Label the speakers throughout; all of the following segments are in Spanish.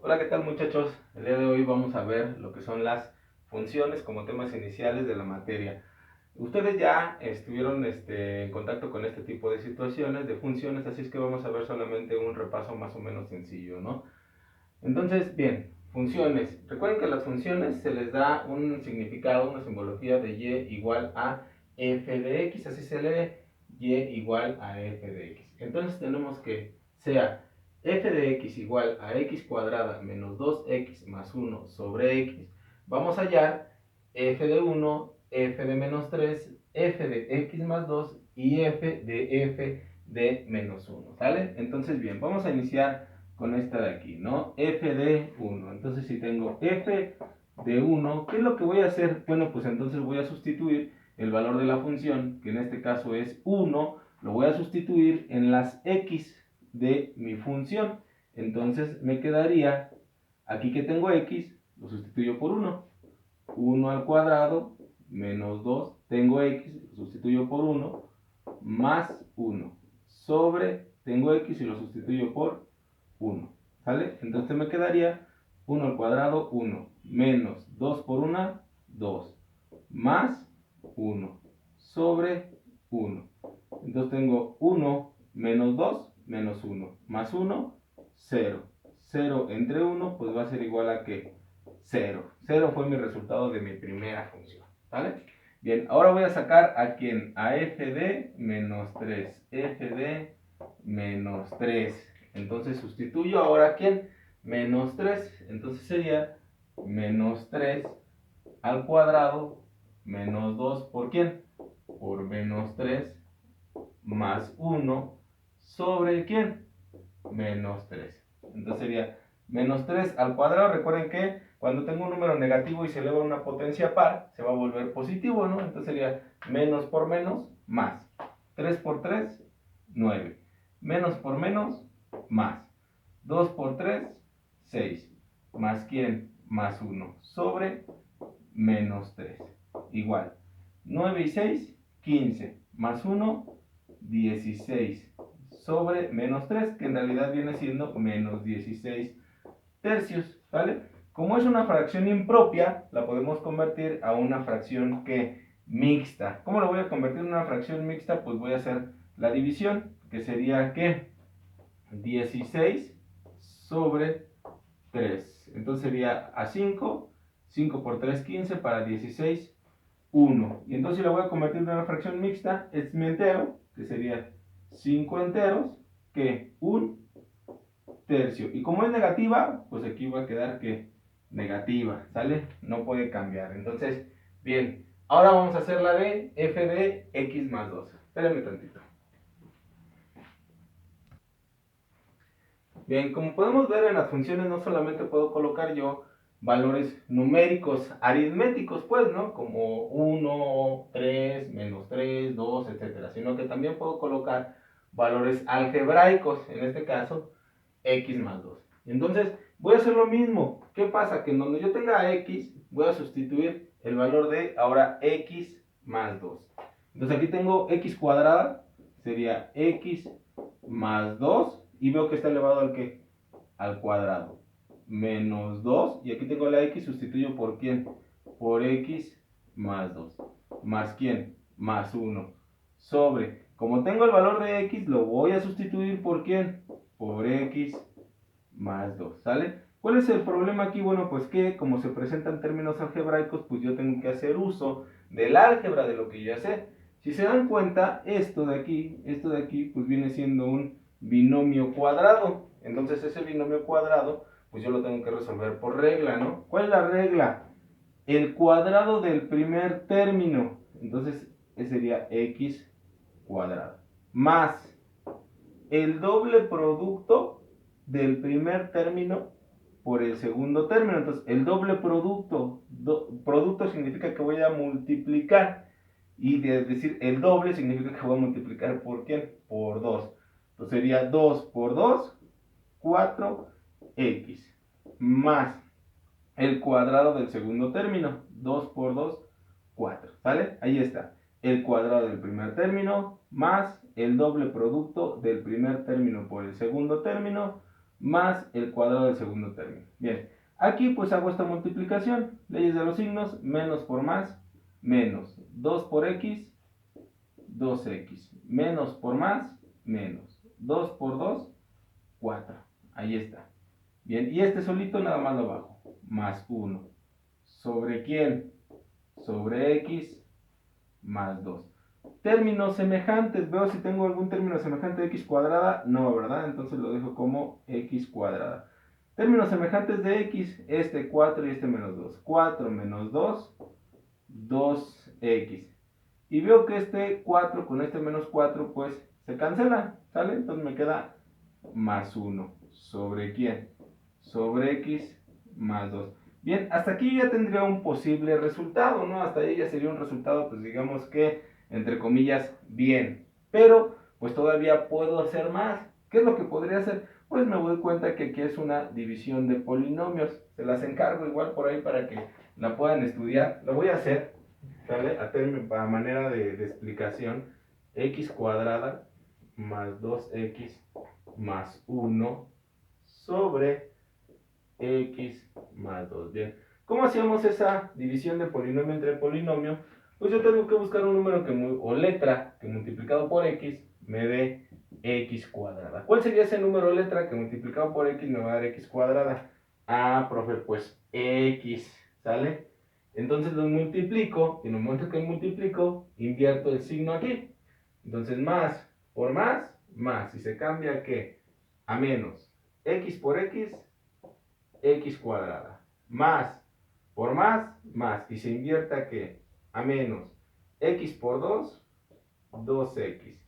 Speaker 1: Hola, ¿qué tal muchachos? El día de hoy vamos a ver lo que son las funciones como temas iniciales de la materia. Ustedes ya estuvieron en contacto con este tipo de situaciones, de funciones, así es que vamos a ver solamente un repaso más o menos sencillo, ¿no? Entonces, bien, funciones. Recuerden que a las funciones se les da un significado, una simbología de y igual a f de x, así se lee y igual a f de x. Entonces tenemos que sea f de x igual a x cuadrada menos 2x más 1 sobre x. Vamos a hallar f de 1, f de menos 3, f de x más 2 y f de menos 1, ¿sale? Entonces, bien, vamos a iniciar con esta de aquí, ¿no? F de 1. Entonces, si tengo F de 1, ¿qué es lo que voy a hacer? Bueno, pues entonces voy a sustituir el valor de la función, que en este caso es 1, lo voy a sustituir en las x de mi función. Entonces me quedaría, aquí que tengo x, lo sustituyo por 1. 1 al cuadrado menos 2, tengo x, lo sustituyo por 1, más 1, sobre, tengo x y lo sustituyo por 1, ¿sale? Entonces me quedaría 1 al cuadrado, 1, menos 2 por 1, 2, más 1, sobre 1. Entonces tengo 1 menos 2, menos 1, más 1, 0. 0 entre 1, pues va a ser igual a que 0. 0 fue mi resultado de mi primera función, ¿vale? Bien, ahora voy a sacar a quién, a f de menos 3, f de menos 3. Entonces sustituyo ahora a quién, menos 3. Entonces sería menos 3 al cuadrado menos 2 por quién, por menos 3 más 1 sobre quién, menos 3. Entonces sería menos 3 al cuadrado. Recuerden que cuando tengo un número negativo y se eleva a una potencia par, se va a volver positivo, ¿no? Entonces sería menos por menos, más. 3 por 3, 9. Menos por menos, más. 2 por 3, 6. ¿Más quién? Más 1. Sobre menos 3. Igual. 9 y 6, 15. Más 1, 16 sobre menos 3, que en realidad viene siendo menos 16 tercios, ¿vale? Como es una fracción impropia, la podemos convertir a una fracción que mixta. ¿Cómo lo voy a convertir en una fracción mixta? Pues voy a hacer la división, que sería ¿qué? 16 sobre 3. Entonces sería a 5, 5 por 3, 15, para 16, 1. Y entonces si la voy a convertir en una fracción mixta, es mi entero, que sería 5 enteros, que un tercio. Y como es negativa, pues aquí va a quedar que negativa, ¿sale? No puede cambiar. Entonces, bien, ahora vamos a hacer la de f de x más 2. Espérenme tantito. Bien, como podemos ver en las funciones no solamente puedo colocar yo valores numéricos, aritméticos, pues, ¿no? Como 1, 3, menos 3, 2, etcétera, sino que también puedo colocar valores algebraicos, en este caso, x más 2. Entonces, voy a hacer lo mismo. ¿Qué pasa? Que en donde yo tenga x, voy a sustituir el valor de ahora x más 2. Entonces aquí tengo x cuadrada, sería x más 2, y veo que está elevado al ¿qué? Al cuadrado. Menos 2, y aquí tengo la x, sustituyo por ¿quién? Por x más 2. ¿Más quién? Más 1. Sobre, como tengo el valor de x, lo voy a sustituir por ¿quién? Por x más 2, ¿sale? ¿Cuál es el problema aquí? Bueno, pues que como se presentan términos algebraicos, pues yo tengo que hacer uso del álgebra de lo que ya sé. Si se dan cuenta, esto de aquí, pues viene siendo un binomio cuadrado. Entonces ese binomio cuadrado, pues yo lo tengo que resolver por regla, ¿no? ¿Cuál es la regla? El cuadrado del primer término. Entonces, ese sería x cuadrado. Más el doble producto del primer término por el segundo término. Entonces, el doble producto, producto significa que voy a multiplicar. Y de decir el doble significa que voy a multiplicar por ¿quién? Por 2. Entonces sería 2 por 2, 4x. Más el cuadrado del segundo término. 2 por 2, 4. ¿Sale? Ahí está. El cuadrado del primer término más el doble producto del primer término por el segundo término más el cuadrado del segundo término. Bien, aquí pues hago esta multiplicación, leyes de los signos, menos por más, menos, 2 por x, 2x, menos por más, menos, 2 por 2, 4, ahí está. Bien, y este solito nada más lo bajo, más 1, ¿sobre quién? Sobre x más 2. Términos semejantes, veo si tengo algún término semejante de x cuadrada, no, ¿verdad? Entonces lo dejo como x cuadrada. Términos semejantes de x, este 4 y este menos 2. 4 menos 2, 2x. Y veo que este 4 con este menos 4 pues se cancela, ¿sale? Entonces me queda más 1. ¿Sobre quién? Sobre x más 2. Bien, hasta aquí ya tendría un posible resultado, ¿no? Hasta ahí ya sería un resultado, pues digamos que, entre comillas, bien. Pero, pues todavía puedo hacer más. ¿Qué es lo que podría hacer? Pues me doy cuenta que aquí es una división de polinomios. Se las encargo igual por ahí para que la puedan estudiar. Lo voy a hacer, ¿sale? A manera de explicación. X cuadrada más 2x más 1 sobre x más 2. Bien, ¿cómo hacíamos esa división de polinomio entre polinomio? Pues yo tengo que buscar un número o letra que multiplicado por x me dé x cuadrada. ¿Cuál sería ese número o letra que multiplicado por x me va a dar x cuadrada? Ah, profe, pues x, ¿sale? Entonces los multiplico y en el momento que multiplico, invierto el signo aquí. Entonces más por más. Y se cambia ¿a qué? A menos. X por x cuadrada. Más por más. Y se invierte ¿a qué? A menos. X por 2, 2x.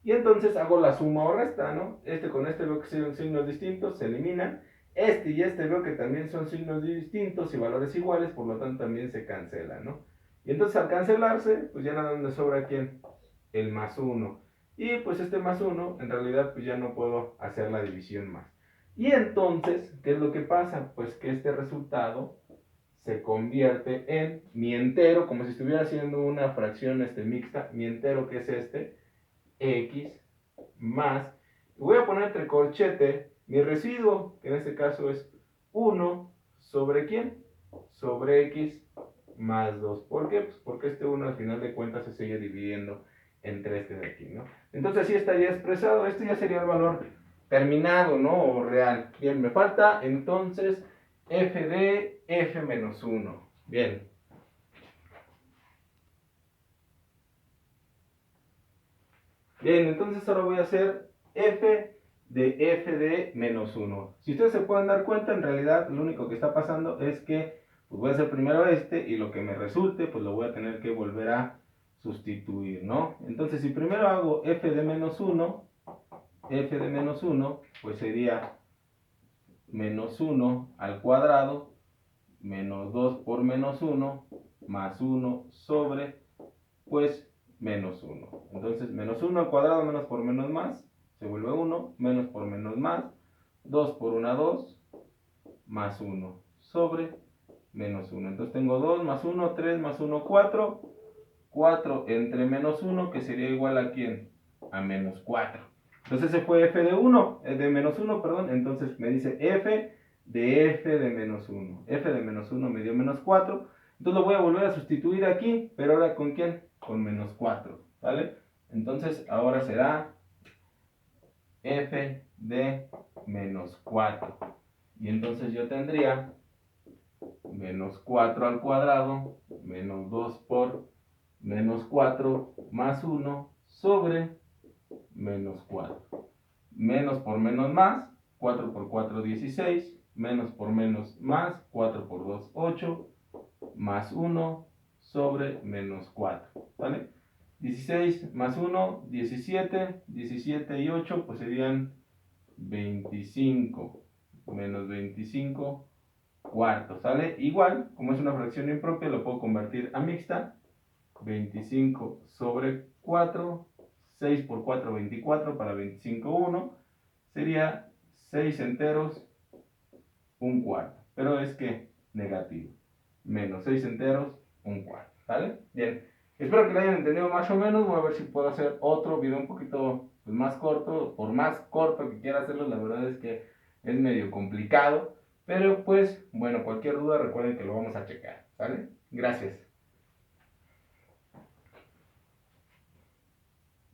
Speaker 1: Y entonces hago la suma o resta, ¿no? Este con este veo que son signos distintos, se eliminan. Este y este veo que también son signos distintos y valores iguales, por lo tanto también se cancelan, ¿no? Y entonces al cancelarse, pues ya nada más me sobra ¿quién? El más 1. Y pues este más 1, en realidad pues ya no puedo hacer la división más. Y entonces, ¿qué es lo que pasa? Pues que este resultado se convierte en mi entero, como si estuviera haciendo una fracción mixta, mi entero que es este, x más, voy a poner entre corchete mi residuo, que en este caso es 1 sobre ¿quién? Sobre x más 2. ¿Por qué? Pues porque este 1 al final de cuentas se sigue dividiendo entre este de aquí, ¿no? Entonces así estaría expresado, este ya sería el valor terminado, ¿no? O real. Bien, me falta entonces f de f menos 1. Bien. Bien, entonces ahora voy a hacer f de menos 1. Si ustedes se pueden dar cuenta, en realidad lo único que está pasando es que pues voy a hacer primero este y lo que me resulte, pues lo voy a tener que volver a sustituir, ¿no? Entonces, si primero hago f de menos 1, pues sería menos 1 al cuadrado, menos 2 por menos 1, más 1 sobre, pues, menos 1. Entonces, menos 1 al cuadrado, menos por menos más, se vuelve 1, menos por menos más, 2 por 1, 2, más 1 sobre menos 1. Entonces tengo 2 más 1, 3 más 1, 4. 4 entre menos 1, que sería igual a ¿quién? A menos 4. Entonces ese fue f de menos 1, perdón. Entonces me dice f de menos 1. F de menos 1 me dio menos 4. Entonces lo voy a volver a sustituir aquí, pero ahora ¿con quién? Con menos 4, ¿vale? Entonces ahora será f de menos 4. Y entonces yo tendría menos 4 al cuadrado, menos 2 por menos 4 más 1 sobre menos 4. Menos por menos más, 4 por 4, 16. Menos por menos más, 4 por 2, 8. Más 1 sobre menos 4. ¿Vale? 16 más 1, 17. 17 y 8 pues serían 25. Menos 25 cuartos. ¿Sale? Igual, como es una fracción impropia, lo puedo convertir a mixta. 25 sobre 4, 6 por 4, 24, para 25, 1, sería 6 enteros, un cuarto, pero es que negativo, menos 6 enteros, un cuarto, ¿vale? Bien, espero que lo hayan entendido más o menos. Voy a ver si puedo hacer otro video un poquito pues, más corto, por más corto que quiera hacerlo, la verdad es que es medio complicado, pero pues bueno, cualquier duda recuerden que lo vamos a checar, ¿sale? Gracias.